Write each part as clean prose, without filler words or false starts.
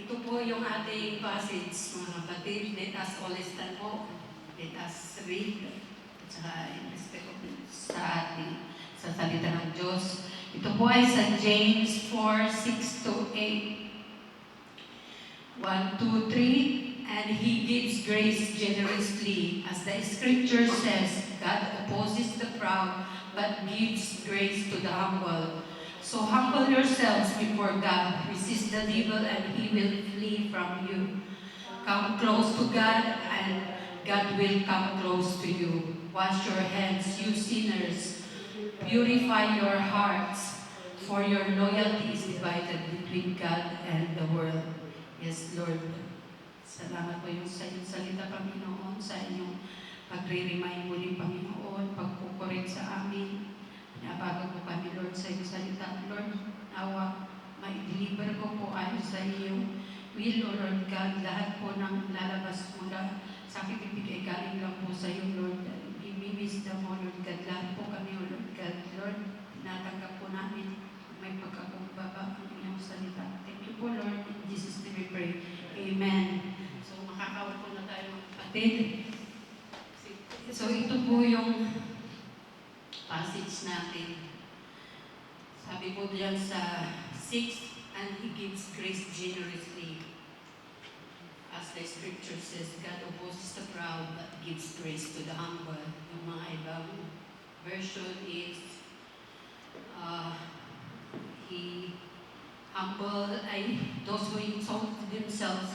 Ito po yung ating passage, mga kapatid. Let us all stand po. Let us read. At saka in respect of sa ating sa salita ng Diyos. Ito po ay sa James 4:6-8. 1, 2, 3. And He gives grace generously. As the scripture says, God opposes the proud, but gives grace to the humble. So humble yourselves before God, resist the devil, and he will flee from you. Come close to God, and God will come close to you. Wash your hands, you sinners. Purify your hearts, for your loyalty is divided between God and the world. Yes, Lord. Salamat po yung sa iyong salita, Panginoon, sa inyong pagre-remind muli, Panginoon, pagkukurit sa amin. Nabago po kami, Lord, sa iyong salita. Lord, nawa, mai-deliver ko po ayon sa iyong will, O Lord God. Lahat po ng lalabas mula sa aking bibig ay galing lang po sa iyo, Lord. Give-me-wisdom, O Lord God. Lahat po kami, O Lord God. Lord, tinatanggap po namin may pagkakumbaba ang iyong salita. Thank you po, Lord. In Jesus' name we pray. Amen. So, makakawal po na tayo, mga kapatid. So, ito po yung passage natin. Sabi po diyan sa 6, and He gives grace generously. As the scripture says, God opposes the proud but gives grace to the humble. Yung mga ibang version is, He humble, those who exalt themselves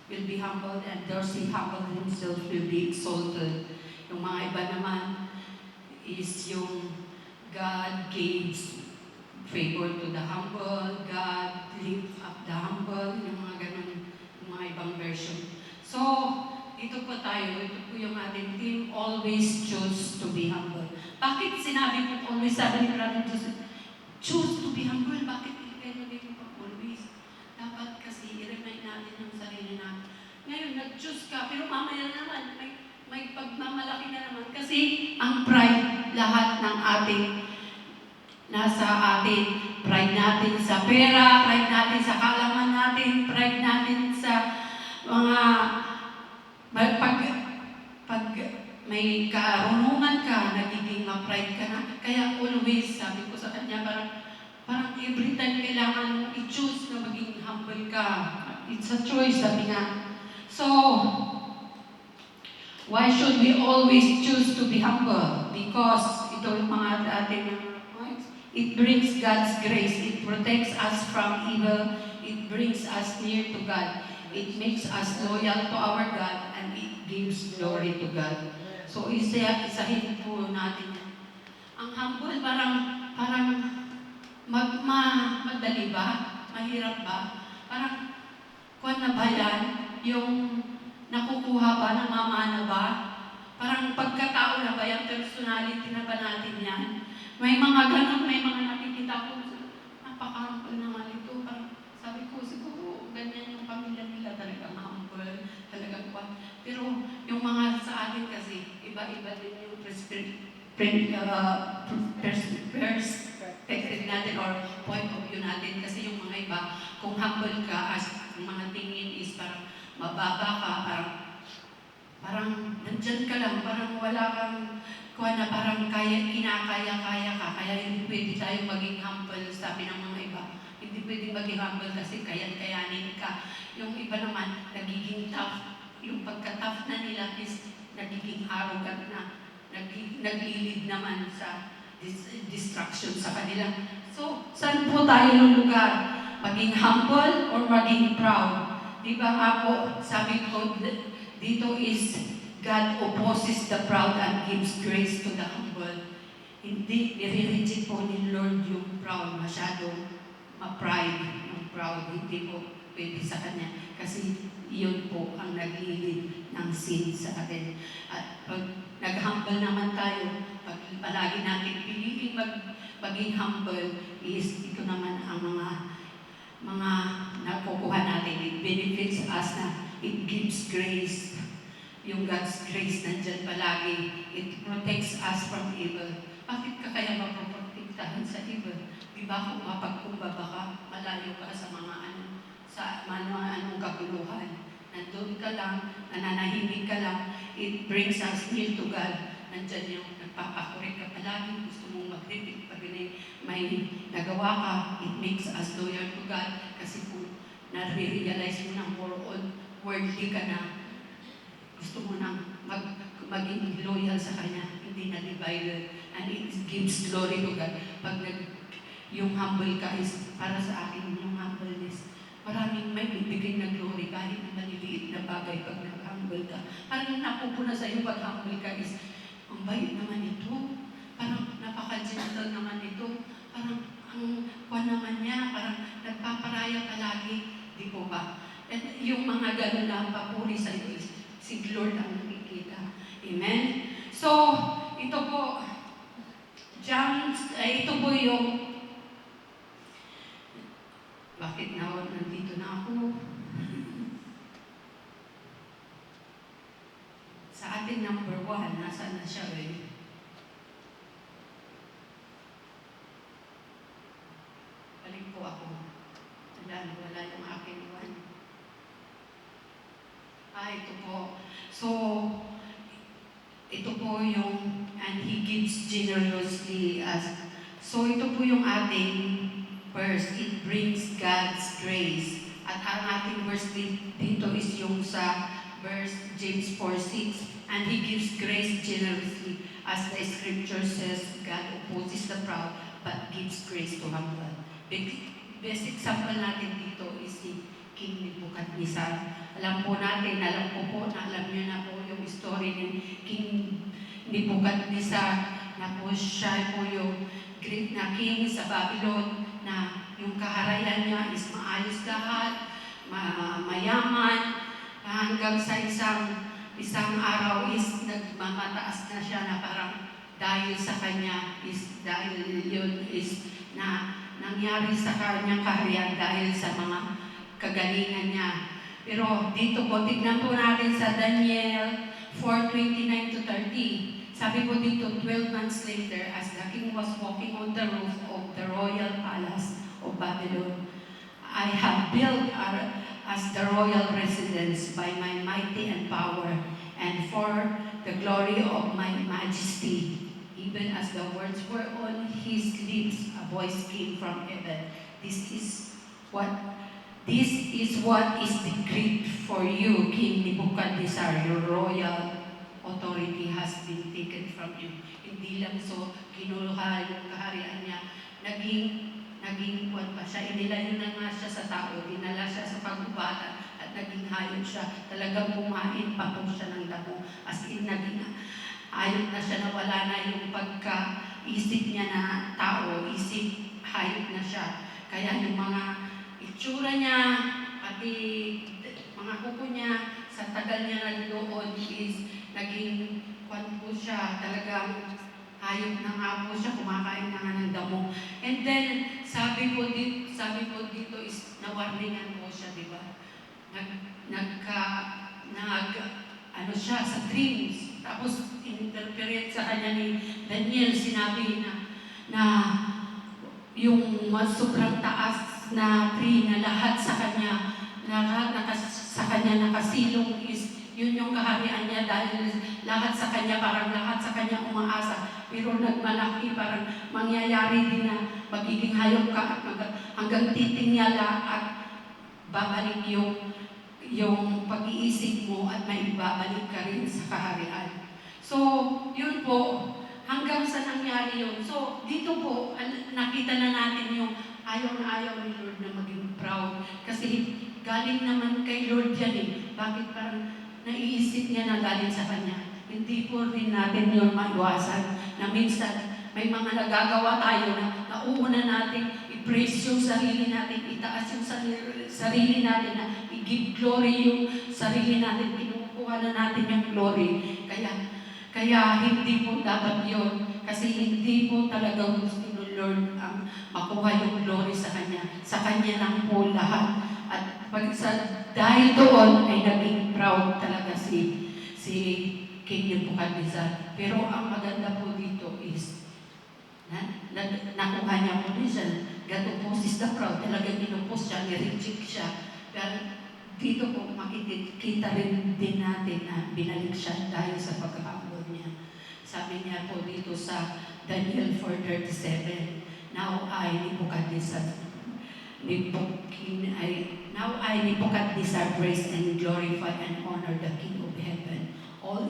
will be humbled, and those who humble themselves will be exalted. Yung mga iba naman is yung God gives favor to the humble, God lifts up the humble, yung mga ganun, yung mga ibang version. So, ito po tayo, ito po yung ating theme, always choose to be humble. Bakit sinabi po always, sabi ni Brother Joseph, choose to be humble? Bakit Pilipino dito pa always? Dapat kasi i-remind natin yung sarili na, ngayon nag-choose ka, pero mamaya naman, may pagmamalaki na naman. Kasi ang pride, lahat ng ating nasa atin. Pride natin sa pera, pride natin sa kaalaman natin, pride natin sa mga pag may karunungan ka, nagiging ma-pride ka na. Kaya always, sabi ko sa kanya, parang every time kailangan mong i-choose na maging humble ka. It's a choice, sabi nga. So, why should we always choose to be humble? Because ito yung mga ating points. It brings God's grace. It protects us from evil. It brings us near to God. It makes us loyal to our God, and it gives glory to God. So isahin po natin. Ang humble parang madali ba? Mahirap ba? Parang kuwan na ba yan? Yung nakukuha ba, namamana ba? Parang pagkatao na ba yung personality na ba natin yan? May mga ganun, may mga nakikita ko, napaka-humble naman ito. Parang sabi ko, siguro ganyan yung pamilya nila, talagang humble, talagang kuwan. Pero yung mga sa atin kasi, iba-iba din yung perspective natin or point of view natin. Kasi yung mga iba, kung humble ka, as yung mga tingin is parang mababa ka, parang nandyan ka lang, parang wala kang kuha na parang kinakaya-kaya ka, kaya hindi pwede tayo maging humble, sabi ng mga iba. Hindi pwede maging humble kasi kayanin ka. Yung iba naman, nagiging tough. Yung pagka-tough na nila is nagiging arrogant na, naglilid naman sa distraction sa kanila. So, saan po tayo lulugar? Maging humble or maging proud? Diba ako, sabi ko, dito is God opposes the proud and gives grace to the humble. Hindi, i-reject po ni Lord yung proud, masyadong ma-pride yung proud. Hindi po pwede sa Kanya. Kasi yun po ang naglilid ng sin sa atin. At pag nag-humble naman tayo, pag palagi natin piliin maging humble, is ito naman ang mga nakukuha natin. It benefits us na it gives grace. Yung God's grace nandyan palagi. It protects us from evil. Bakit ka kaya mapoprotektahan sa evil? Di ba kung mapagkumbaba ka, malayo ka sa mga sa anong kaguluhan. Nandun ka lang, nananahimik ka lang, it brings us near to God. Nandyan yung nagpapakorek ka palagi, gusto mong mag-repeat pag may nagawa ka, it makes us loyal to God. Kasi kung na-realize mo na more on worldly ka na, gusto mo nang maging loyal sa Kanya, hindi na divided, and it gives glory to God. Pag yung humble ka is para sa akin, yung humbleness, maraming may bibigay na glory kahit na maliliit na bagay pag nag-humble ka. Parang napupuna sa iyo pag humble ka is, ang bait naman ito, parang napaka-gentle naman ito, parang ang kwan naman niya, parang nagpaparaya ka lagi, di po ba? At yung mga gano'n na papuri sa iyo is, si Lord ang nakikita. Amen? So, ito po, ito po yung, bakit nandito na ako? Sa ating number 1, nasaan na siya eh? Balik po ako. Wala yung aking 1. Ito po. So, ito po yung, and He gives generously as, so ito po yung ating verse, it brings God's grace. At ang ating verse dito is yung sa verse James 4:6, and He gives grace generously. As the scripture says, God opposes the proud, but gives grace to humble. Best example natin dito is si King Nebuchadnezzar. Alam ko po na alam niyo na po yung story ni King Nebuchadnezzar, na po siya po yung great na king sa Babylon, na yung kaharian niya is maayos lahat, mayaman, hanggang sa isang araw is nagmamataas na siya na parang dahil sa kanya dahil yun is na nangyari sa kanyang kaharian dahil sa mga kagalingan niya. Pero dito po, tignan po natin sa Daniel 4:29-30. Sabi po dito, 12 months later, as the king was walking on the roof of the royal palace of Babylon, I have built as the royal residence by my mighty and power, and for the glory of my majesty. Even as the words were on his lips, a voice came from heaven. This is what is decreed for you, King Nebuchadnezzar. Your royal authority has been taken from you. Hindi lang so, kinuluhan yung kaharian niya, naging kwan pa siya, inilayo na nga siya sa tao, dinala siya sa pagubatan, at naging hayop siya. Talagang kumain pa po siya ng damo. As in, naging hayop na siya, nawala na yung pagka-isip niya na tao, isip hayop na siya. Kaya yung mga itsura niya, pati mga kuko niya, sa tagal niya na doon is naging kwan po siya, talagang hayop na nga po siya, kumakain na nga ng damo. And then, sabi po dito is, nawarningan po siya, di ba? Ano siya, sa dreams. Tapos, interpret sa kanya ni Daniel, sinabi na yung sobrang taas na tree na lahat sa kanya, sa kanya nakasilong is, yun yung kaharian niya dahil lahat sa kanya, parang lahat sa kanya umaasa. Pero nagmalaki, parang mangyayari din na magiging hayop ka at hanggang titingala at babalik yung pag-iisip mo at may babalik ka rin sa kaharian. So, yun po, hanggang sa nangyari yun. So, dito po, nakita na natin yung ayaw na ayaw ni Lord na maging proud. Kasi galing naman kay Lord yan eh. Bakit parang naiisip niya na galing sa Kanya? Hindi po rin natin yun maiwasan. Na minsan, may mga nagagawa tayo na nauuna natin i-praise yung sarili natin, itaas yung sarili natin, na i-give glory yung sarili natin, kinukuha na natin yung glory. Kaya hindi po dapat yun. Kasi hindi po talaga gusto ng Lord ang makuha yung glory sa Kanya. Sa Kanya lang po lahat. At dahil doon ay naging proud talaga si King Nebuchadnezzar. Pero ang maganda po dito is nakuha niya po din siya. God opposes the proud. Talagang inupos siya, nireject siya. Pero dito po makikita rin din natin na binalik siya dahil sa pagkakabol niya. Sabi niya po dito sa Daniel 4:37, Now I, Nebuchadnezzar, praise and glorify and honor the King of heaven. All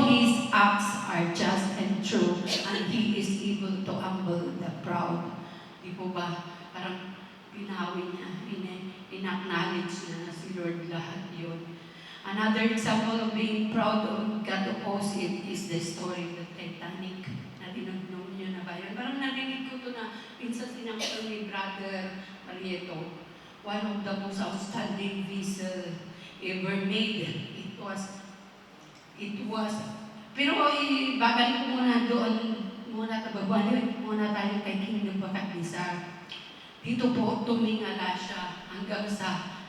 his acts are just and true, and he is able to humble the proud. Di po ba? Parang binawi niya, in-acknowledge niya na si Lord lahat yun. Another example of being proud of God opposite is the story of the Titanic. Narinig niyo na ba yun? Parang narinig ko to na minsan sinangkot ni Brother Marieto. One of the most outstanding vessel ever made. It was, pero babalik ko muna doon, babalik muna tayo kay King Nebuchadnezzar. Dito po, tumingala siya hanggang sa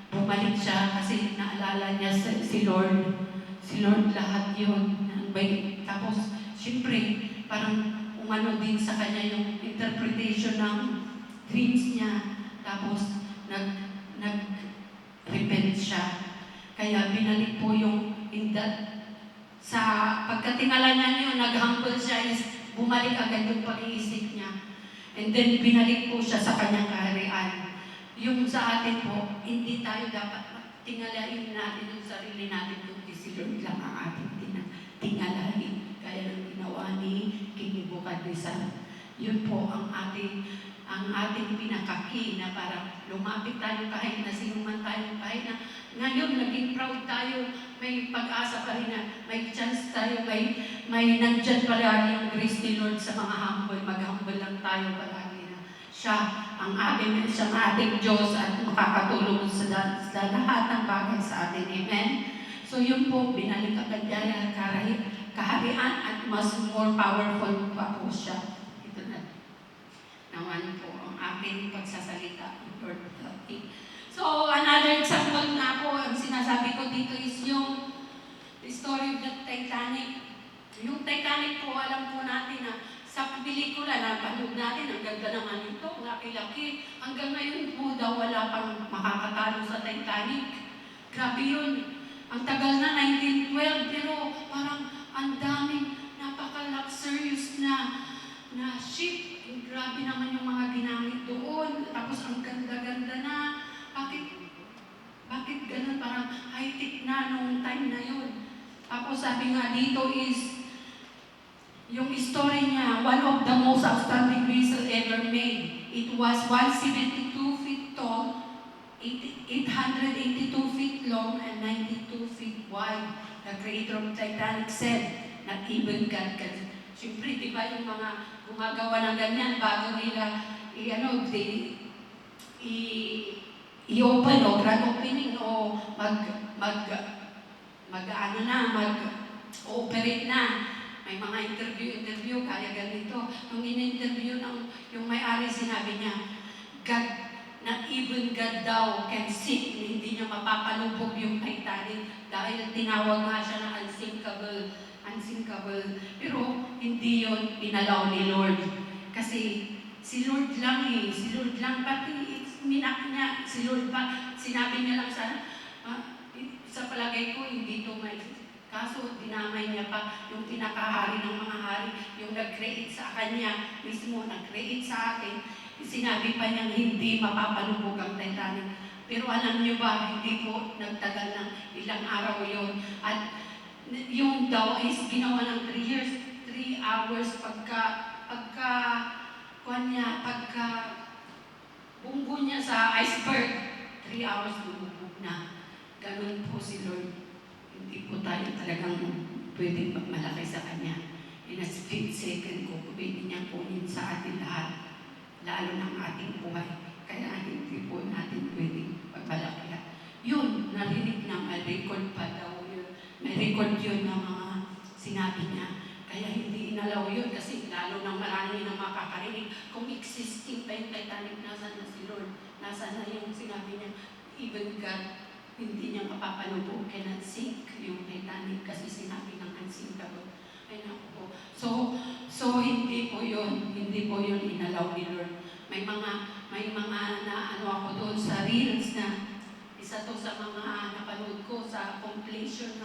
bumalik siya kasi naalala niya si Lord. Si Lord lahat yun. Tapos, siyempre, parang umano din sa kanya yung interpretation ng dreams niya. Tapos, nag-repent siya. Kaya binalik po yung sa pagkatingala niya yun, nag-humble siya, bumalik agad yung pag-iisip niya. And then, binalik po siya sa kanyang kaharian. Yung sa atin po, hindi tayo dapat tingalain natin yung sarili natin, kundi si Lord lang ang ating tingalain. Kaya nang ginawa ni King Nebuchadnezzar. Yun po ang ating pinakaki na parang lumapit tayo kahit na sinuman tayo, kahit na ngayon naging proud tayo, may pag-asa pa rin na may chance tayo, may nandyan palagi yung grace ni Lord sa mga humble. Mag-humble lang tayo palagi na siya ang ating Diyos at makakatulong sa lahat ng bagay sa atin. Amen? So yun po, binalik agad niya kaharian at mas more powerful pa po siya. Ito naman po ang aking pagsasalita. So another example na po, ang sinasabi ko dito is yung story of the Titanic. Yung Titanic po, alam po natin na sa pelikula na panood natin, ang ganda naman ito, ang laki-laki. Hanggang ngayon po daw wala pang makakatalo sa Titanic. Grabe yun. Ang tagal na, 1912, pero parang ang daming napaka-luxurious na ship. Grabe naman yung mga ginamit doon. Tapos ang ganda-ganda na. Bakit ganun? Parang high-tech na nung time na yun. Tapos sabi nga dito is, yung story niya, one of the most outstanding vessel ever made. It was 172 feet tall, 882 feet long, and 92 feet wide. The creator of Titanic said, not even God can. Siyempre, di ba yung mga gumagawa ng ganyan bago nila i-open o grand opening o mag-operate na. May mga interview, kaya ganito. Nung in-interview yung may-ari, sinabi niya, God, not even God daw can sink, hindi niya mapapalubog yung Titanic dahil tinawag nga siya na unsinkable. Pero hindi yun inalaw ni Lord. Kasi si Lord lang pati minak niya, si Lord pa, sinabi niya lang sa palagay ko, hindi ito may. Kaso, dinamay niya pa yung pinakahari ng mga hari, yung nag-create sa kanya, mismo nag-create sa atin, sinabi pa niyang hindi mapapalubog ang Titanic. Pero alam niyo ba, hindi po nagtagal ng ilang araw yon. At yung daw is ginawa ng 3 hours pagka bunggo niya sa iceberg, 3 hours bumubog na. Ganun po si Lord. Hindi po tayo talagang pwedeng magmalaki sa Kanya. In a split second ko, pwede niya kunin sa atin lahat, lalo ng ating buhay. Kaya hindi po natin pwedeng magmalaki. Yun, narinig na may record pa daw yun. May record yun ng mga sinabi niya. Kaya hindi inalaw yun kasi lalo nang marami nang makakarinig. Kung existing pa yung Titanic, nasa na si Lord? Nasa na yung sinabi niya? Even God, hindi niya mapapalubog, cannot sink yung Titanic kasi sinabi ng unsinkable. Ay naku po. So hindi po yun inalaw ni Lord. May mga na ako doon sa Reels na isa to sa mga napanood ko sa compilation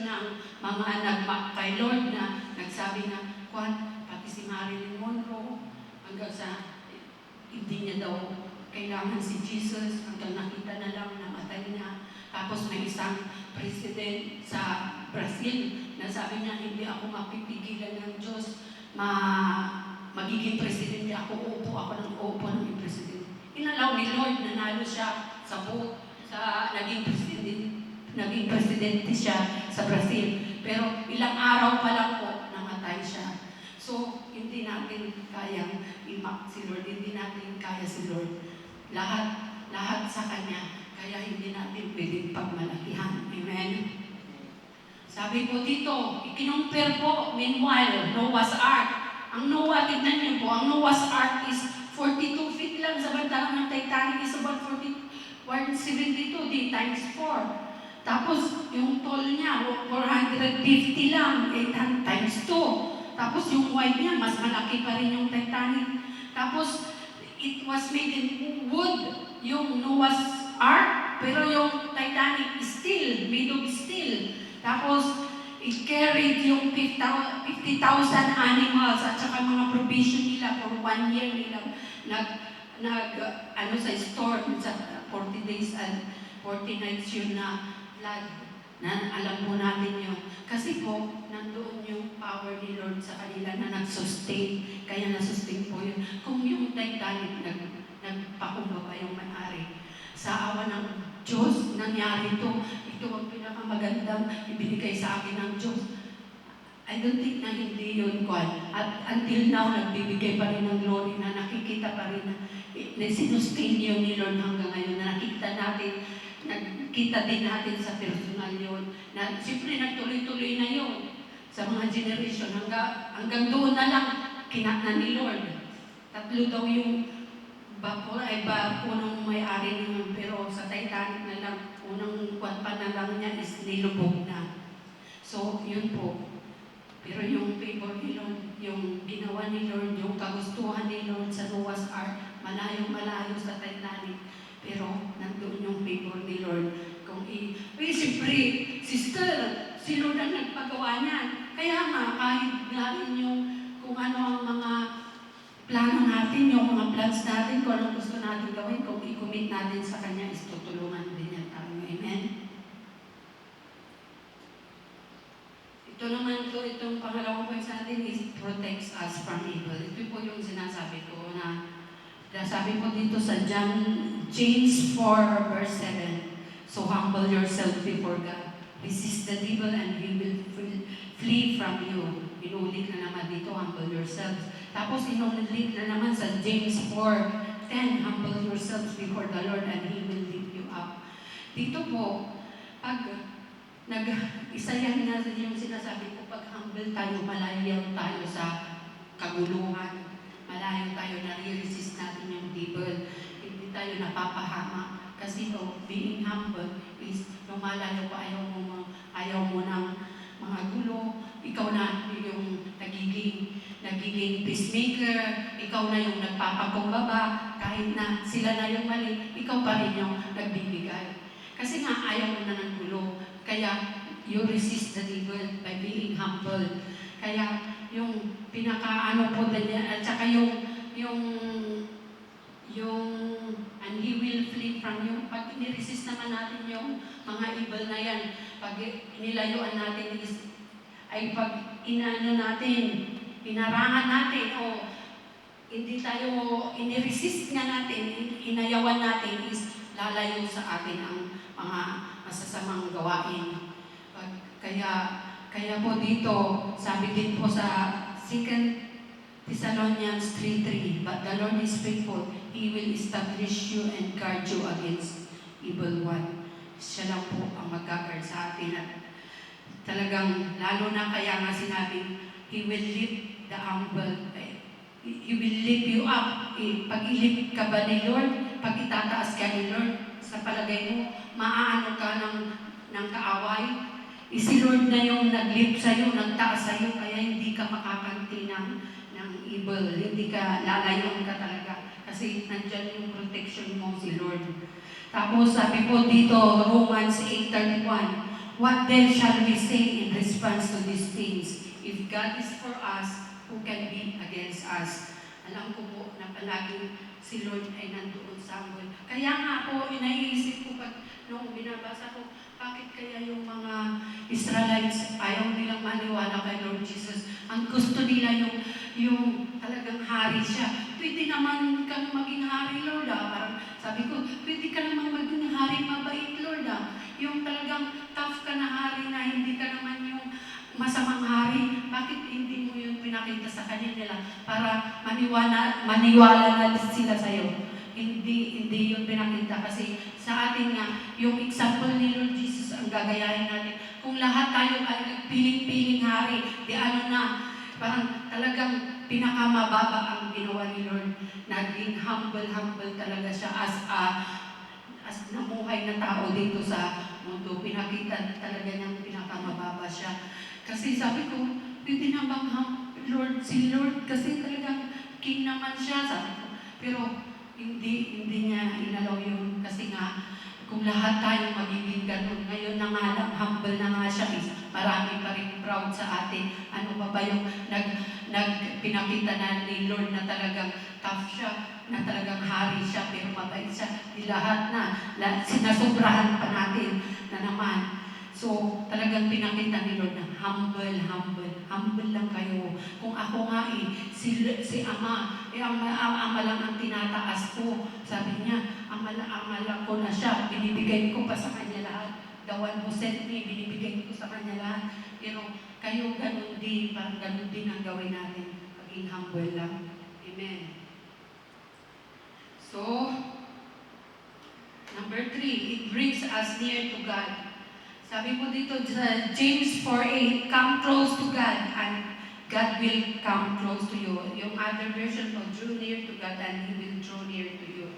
ng mga nagmak kay Lord na nagsabi na, Kwan, pati si Marilyn Monroe, hanggang sa hindi niya daw kailangan si Jesus, hanggang nakita na lang namatay na. Tapos may isang president sa Brazil na sabi niya, hindi ako mapipigilan ng Diyos, magiging presidente ako, ako ng presidente. Inalaw ni Lord, nanalo siya sa vote, naging presidente siya sa Brazil. Pero ilang araw pa lang po, namatay siya. So, hindi natin kayang imak si Lord, hindi natin kaya si Lord. Lahat sa Kanya, kaya hindi natin pwedeng pagmalakihan. Amen? Sabi po dito, ikinumpir po, meanwhile, Noah's Ark. Ang Noah, tignan niyo po, ang Noah's Ark is 42 feet lang, samantalang ng Titanic is about 172 times 4. Tapos, yung tall niya, 450 lang, 800 times 2. Tapos, yung wide niya, mas malaki pa rin yung Titanic. Tapos, it was made in wood, yung Noah's Ark, pero yung Titanic is steel, made of steel. Tapos, it carried yung 50,000 animals at saka mga provision nila for 1 year nila sa store sa 40 days and 40 nights yun na flood. Na alam po natin yun. Kasi po, nandoon yung power ni Lord sa kanila na nag-sustain. Kaya na-sustain po yun. Kung yung Titanic nagpakumbaba yung may-ari, sa awa ng Diyos, nangyari ito. Ito ang pinakamagandang ibinigay sa akin ng Diyos. I don't think na hindi yun, At until now, nagbibigay pa rin ng glory na nakikita pa rin na sinustain yun ni Lord hanggang ngayon na nakita din natin sa personal yun. Na siyempre nagtuloy-tuloy na yun sa mga generation. Hanggang doon na lang kinakna ni Lord. 3 daw yung barko nung may-ari naman, pero sa Titanic na lang, unang pa na lang niya is nilubog na. So, yun po. Pero yung favor ni Lord, yung ginawa ni Lord, yung kagustuhan ni Lord sa Noah's Ark, malayo-malayo sa Titanic. Pero, nandun yung favor ni Lord. Siyempre, sister, si Lord ang nagpagawa niyan. Kaya nga, kahit natin yung kung ano ang mga plano natin, yung mga plans natin, kung anong gusto natin gawin, kung i-commit natin sa Kanya, is tutulungan din niya tayo. Amen? Ito naman po, itong pangalawang point sa atin is protects us from evil. Ito po yung sinasabi ko na sabi po dito sa James 4 verse 7, so humble yourself before God. Resist the devil and he will flee from you. Inulit na naman dito, humble yourselves. Tapos inulit na naman sa James 4:10, humble yourselves before the Lord and He will lift you up. Dito po, pag isayan natin yung sinasabi ko, pag humble tayo, malayo tayo sa kaguluhan, malayo tayo, nare-resist natin yung devil, hindi tayo napapahama. Kasi being humble is lumalayo pa, ayaw mo ng mga gulo, ikaw na yung nagiging peacemaker, ikaw na yung nagpapakumbaba, kahit na sila na yung mali, ikaw pa rin yung nagbibigay. Kasi nga ayaw mo na ng gulo, kaya you resist the devil by being humble. Kaya yung pinakaano po niya, at saka yung and he will flee from you. Pag iniresist naman natin yung mga evil na yan, pag nilayuan natin ay pag inaano natin, inarangan natin, o hindi tayo iniresist nga natin, inayawan natin, is lalayo sa atin ang mga masasamang gawain. Kaya po dito, sabi din po sa 2 Thessalonians 3:3, but the Lord is faithful, He will establish you and guard you against evil one. Siya lang po ang mag-guard sa atin. At talagang, lalo na kaya nga sinabi, He will lift the humble. He will lift you up. Pag i-lift ka ba ni Lord, pag itataas ka ni Lord, sa palagay mo, maaano ka ng kaaway? Si Lord na yung nag-lift sa'yo, nagtaas sa'yo, kaya hindi ka makakanti ng evil. Hindi ka lalayon ka talaga. Kasi nandyan yung protection mo, si Lord. Lord. Tapos sabi po dito, Romans 8:31, what then shall we say in response to these things? If God is for us, who can be against us? Alam ko po na palaging si Lord ay nandoon sa amin. Kaya nga po, inaisip ko nung binabasa ko, bakit kaya yung mga Israelites ayaw nilang maniwala kay Lord Jesus? Ang gusto nila yung talagang hari siya. Pwede naman kang maging hari, Lord. Parang sabi ko, pwede ka naman maging hari mabait, Lord. Yung talagang tough ka na hari na hindi ka naman yung masamang hari. Bakit hindi mo yun pinakita sa kanila para maniwala na sila sa'yo? Hindi yun pinakita kasi sa atin nga, yung example ni Lord Jesus ang gagayahin natin. Kung lahat tayo ay piling-piling hari, di ano na, parang talagang pinakamababa ang ginawa ni Lord. Naging humble talaga siya as namuhay na tao dito sa mundo. Pinakita talaga niyang pinakamababa siya. Kasi sabi ko, pwede na bang si Lord kasi talagang king naman siya, sabi ko. Pero hindi niya inalaw yun kasi nga kung lahat tayo magiging ganun, ngayon na nga lang, humble na nga siya, marami pa rin proud sa atin. Ano ba yung pinakita na ni Lord na talagang tough siya, na talagang hari siya, pero mabait siya. Di lahat na, sinasobrahan pa natin na naman. So, talagang pinakita ni Lord na humble lang kayo. Kung ako nga si Ama, Ama lang ang tinataas ko. Sabi niya, Ama lang ko na siya, binibigay ko pa sa kanya lahat. The one who sent me, binibigay ko sa kanya lahat. Pero kayo ganun din, parang ganun din ang gawin natin. Paging humble lang. Amen. So, number 3, it brings us near to God. Sabi po dito sa James 4:8, come close to God and God will come close to you. Yung other version po, draw near to God and He will draw near to you.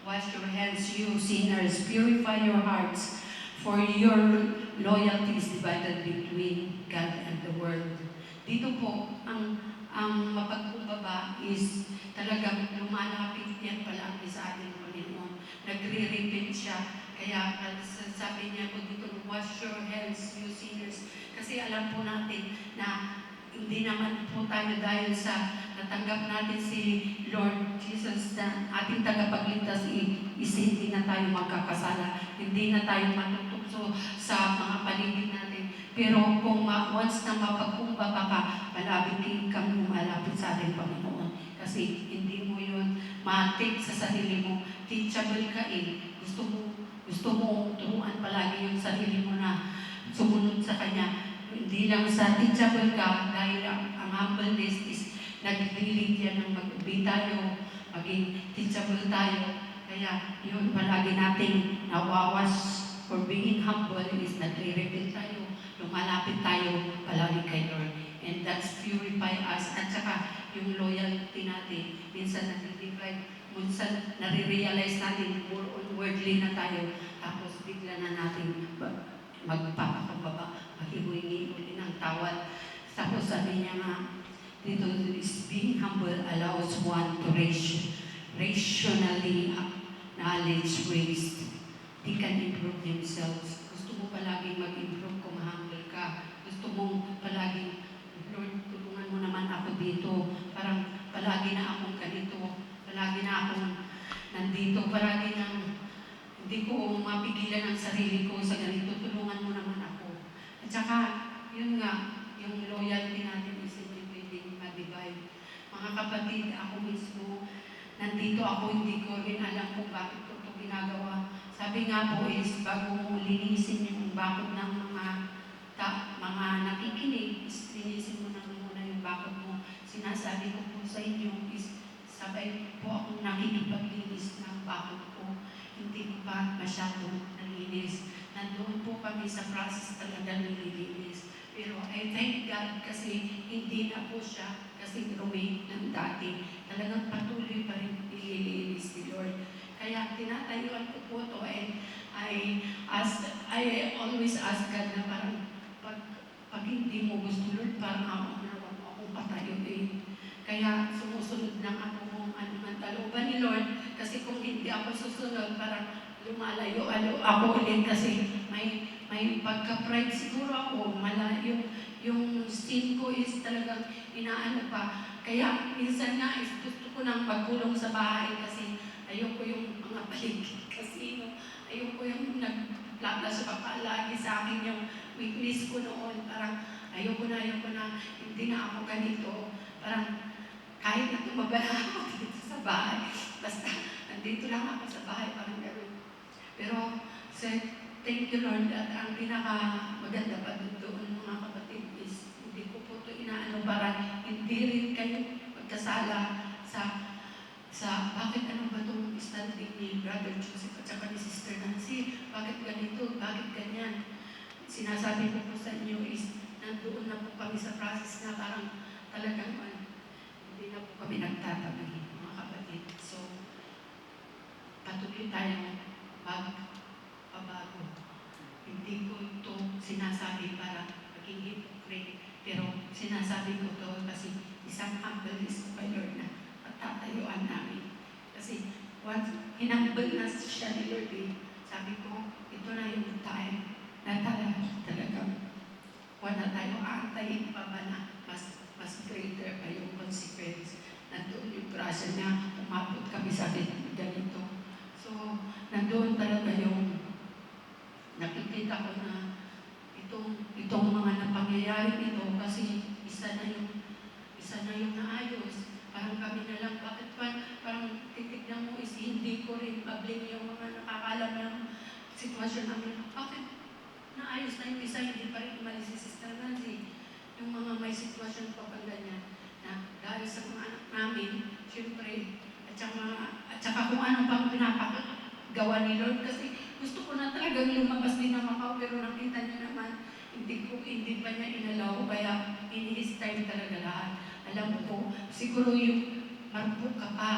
Wash your hands, you sinners. Purify your hearts, for your loyalty is divided between God and the world. Dito po, ang mapagkumbaba is talagang lumalapit yan pala sa ating Panginoon. Nagre-repent siya. Kaya sabi niya po dito, wash your hands, you sinners. Kasi alam po natin na hindi naman po tayo dahil sa natanggap natin si Lord Jesus na ating tagapagligtas, hindi na tayo magkakasala. Hindi na tayo matutukso sa mga paligid natin. Pero kung once na mapagkumbaba ka, malapit kang lumalapit sa ating Panginoon. Kasi hindi mo yun ma-take sa sarili mo. Teachable ka Gusto mo turuan palagi yung sarili mo na sumunod sa Kanya. Hindi lang sa teachable ka dahil ang humbleness is nag-lead yan ng mag-obey tayo, maging teachable tayo. Kaya yun palagi nating nawawas for being humble is nagre-repent tayo, lumalapit tayo palagi kay Lord. And that's purify us. At saka yung loyalty natin, minsan nag-divide, minsan nare-realize natin more on worldly na tayo, tapos bigla na natin magpapakababa, maghihingi uli ng tawad. Tapos sabi niya nga, dito is being humble allows one to rationally acknowledge ways. They can improve themselves. Gusto mo palaging mag-improve kung humble ka. Gusto mo palaging, Lord, tulungan mo naman ako dito. Parang palagi na akong ganito. Palagi na akong nandito. Palagi nang hindi ko mapigilan ang sarili ko sa ganito. Tulungan mo naman ako. At saka, yun nga, yung loyalty natin is hindi pwedeng ma-divide. Mga kapatid, ako mismo, nandito ako, hindi ko rin alam kung bakit ko ito ginagawa. Sabi nga po is, bago mo linisin yung bakod ng mga nakikinig, is linisin mo na muna yung bakod mo. Sinasabi ko po sa inyo is, sabay po akong nakikipaglinis ng bakod ko. Hindi ko pa masyadong nalinis. Nandoon po kami sa process talaga nililinis. Pero I thank God kasi hindi na po siya kasi rumi ng dati. Talagang patuloy pa rin nililinis ni Lord. Kaya tinatayuan ko po ito and I always ask God na parang pag hindi mo gusto Lord, parang ako na akong patayo eh. Kaya sumusunod lang ako kung ano man kalooban ni Lord. Kasi kung hindi ako susunod, parang lumalayo ako ulit kasi may pagka-pride siguro ako. Yung sin ko is talagang inaano pa. Kaya minsan nga is gusto ko nang magkulong sa bahay kasi ayoko yung mga paligid kasino. Ayoko yung naglakas pa lagi sa akin yung weakness ko noon. Parang ayoko na, hindi na ako ganito. Parang kahit na tumabala ako dito sa bahay, basta nandito lang ako sa bahay, parang gano'n. Pero, thank you Lord, at ang pinaka-maganda pa doon mga kapatid is, hindi ko po ito inaano para hindi rin kayo magkasala sa bakit ano ba itong standing ni Brother Joseph at saka ni Sister Nancy, bakit ganito, bakit ganyan. Sinasabi ko po sa inyo is, nandoon na po kami sa process na parang talagang hindi na po kami nagtatabi, mga kapatid. So, patuloy tayong magpabago. Hindi ko ito sinasabi para maging hypocrite, pero sinasabi ko ito kasi isang humbleness ko kay Lord na patatayuan namin. Kasi once hinambal na siya ni Lord, sabi ko, ito na yung time na talagang wala tayo aantayin pa ba na mas greater pa yung consequence. Nandoon yung grasya niya, umabot kami sa ganito. So, nandoon talaga yung nakikita ko na itong mga napangyayari nito kasi isa na yung naayos. Parang kami na lang, bakit parang titignan mo is hindi ko rin mablame yung mga nakakalam ng sitwasyon namin. Bakit naayos na yung isa, hindi pa rin umalis si Sister Nancy. Yung mga may sitwasyon pa pang ganyan, na dahil sa mga anak namin, syempre, at saka kung ano pang pinapagawa ni Lord, kasi gusto ko na talagang lumabas din ng Macau, pero nakita niyo naman, hindi pa niya inalaw, kaya in his time talaga lahat. Alam ko, siguro yung marupok ka pa,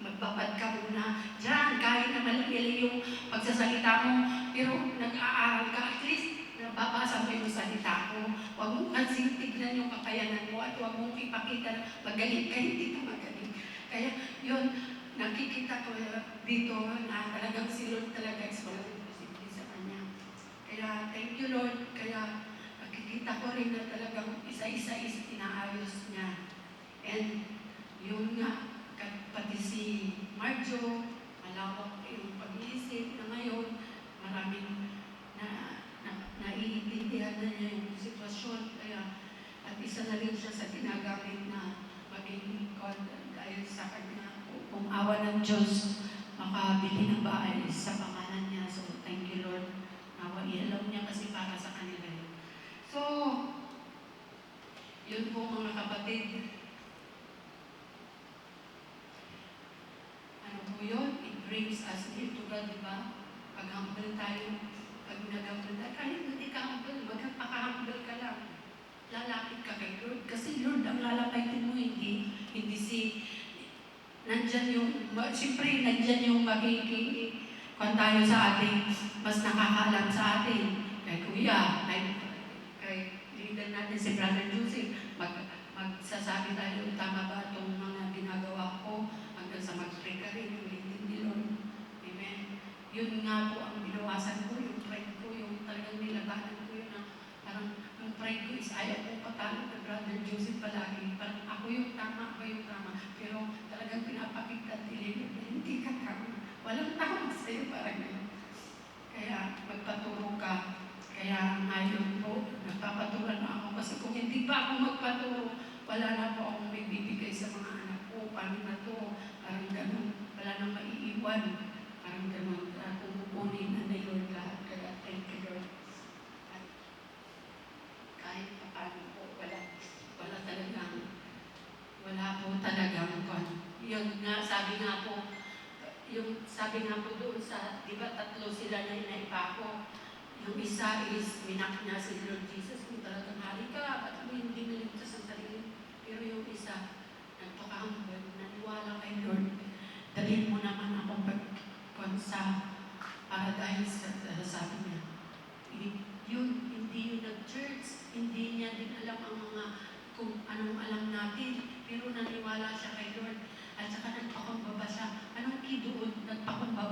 magbabad ka muna. Diyan, kahit na malaki yung pagsasalita mo, pero nag-aaral ka, at least nababasa mo yung salita ko. Huwag mo kasi tignan yung kakayanan mo at huwag mong ipakita na magaling ka, hindi ka magaling. Kaya yun, nakikita ko dito na talagang si Lord talaga is walang posible sa Kanya. Kaya thank you Lord, kaya nakikita ko rin na talagang isa-isa is inaayos niya. And yun nga, pati si Marjo, malawak yung pag-iisip na ngayon, maraming naiintindihan na niya yung sitwasyon. Kaya, at isa na rin siya sa ginagamit na maging content dahil sa kanya. Kung awa ng Diyos, makabili ng bahay sa pangalan niya. So, thank you Lord. Nawa, ialam niya kasi para sa kanila yun. So, yun po mga kapatid. Ano po yun? It brings us near to God, diba? Pag-humble tayo, pag nag-humble tayo, kahit hindi ka humble, magpaka-humble ka lang. Lalapit ka kay Lord. Kasi Lord, ang lalapitin mo, hindi nandyan yung, siyempre, nandyan yung magiging, kung tayo sa ating, mas nakakaalam sa atin. Kay Kuya, kay leader natin si Brother Joseph, magsasabi tayo, tama ba itong mga ginagawa ko, hanggang sa mag-pray ka rin, yung hindi Lord. Amen. Yun nga po ang binawasan ko, yung pride ko, yung talagang nilabanan ko yun na parang yung pride ko is ayaw ko patalo kay Brother Joseph palagi. Parang ako yung tama. Pero talagang pinapakita nila na hindi ka tama. Walang tama sa'yo parang yun. Kaya magpaturo ka. Kaya ngayon po, nagpapaturo na ako. Kasi kung hindi pa ako magpaturo, wala na po akong may bibigay sa mga anak ko. Paano na to? Parang gano'n. Wala nang maiiwan. Parang gano'n. Kung kukunin na ni Lord lahat. Kaya thank you Lord. At kahit pa paano po, wala po talagang yun nga, sabi nga po doon sa, di ba, 3 sila na inaipako. Yung isa is, minak niya si Lord Jesus, kung talagang hari ka, ba't mo hindi naligtas ang sarili? Pero yung isa, nagpaka-humble, naniwala kay Lord. Dalhin mo naman akong pagkonsa para dahil sa sabi niya. Yun, hindi yun nag-church, hindi niya din alam ang mga kung anong alam natin, pero naniwala siya kay Lord. at saka nagpakumbaba siya. Anong kidoon? Nagpakumbaba